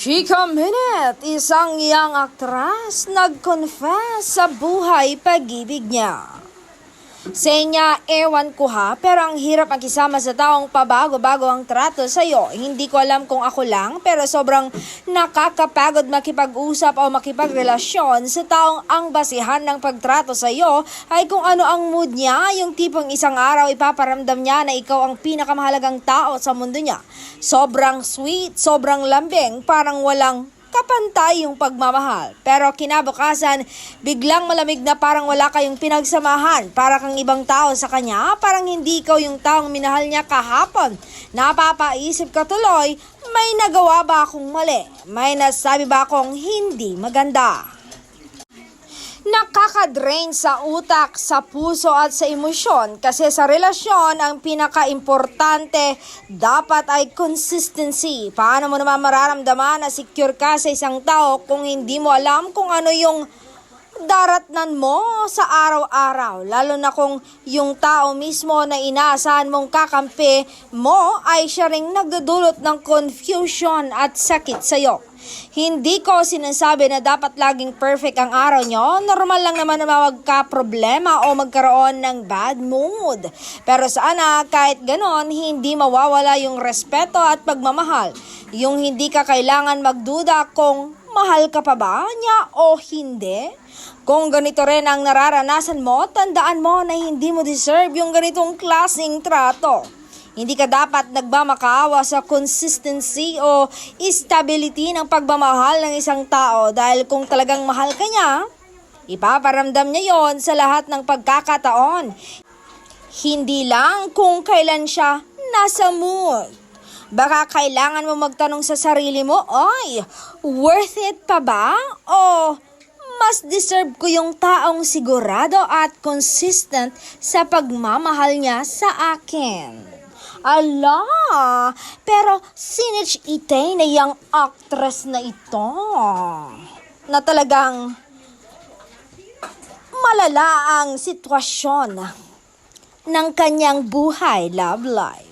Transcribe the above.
Chika Minute, isang young actress nag-confess sa buhay pag-ibig niya. Sa niya, ewan ko ha, pero ang hirap makisama sa taong pabago-bago ang trato sa'yo. Hindi ko alam kung ako lang, pero sobrang nakakapagod makipag-usap o makipagrelasyon sa taong ang basihan ng pagtrato sa'yo ay kung ano ang mood niya, yung tipong isang araw ipaparamdam niya na ikaw ang pinakamahalagang tao sa mundo niya. Sobrang sweet, sobrang lambing, parang walang kapantay yung pagmamahal. Pero kinabukasan, biglang malamig na parang wala kayong pinagsamahan. Para kang ibang tao sa kanya, parang hindi ikaw yung taong minahal niya kahapon. Napapaisip ka tuloy, may nagawa ba akong mali? May nasabi ba akong hindi maganda? Nakaka-drain sa utak, sa puso at sa emosyon kasi sa relasyon ang pinaka-importante dapat ay consistency. Paano mo naman mararamdaman na secure ka sa isang tao kung hindi mo alam kung ano yung daratnan mo sa araw-araw, lalo na kung yung tao mismo na inaasahan mong kakampi mo ay siya ring nagdudulot ng confusion at sakit sa'yo. Hindi ko sinasabi na dapat laging perfect ang araw nyo. Normal lang naman na magka-problema o magkaroon ng bad mood. Pero sana kahit ganon, hindi mawawala yung respeto at pagmamahal. Yung hindi ka kailangan magduda kung mahal ka pa ba niya o hindi. Kung ganito rin ang nararanasan mo, tandaan mo na hindi mo deserve yung ganitong klaseng trato. Hindi ka dapat nagmamakaawa sa consistency o stability ng pagmamahal ng isang tao dahil kung talagang mahal ka niya, ipaparamdam niya yon sa lahat ng pagkakataon. Hindi lang kung kailan siya nasa mood. Baka kailangan mo magtanong sa sarili mo, ay, worth it pa ba? O mas deserve ko yung taong sigurado at consistent sa pagmamahal niya sa akin? Ala, pero sinich itay na yung actress na ito na talagang malala ang sitwasyon ng kanyang buhay love life.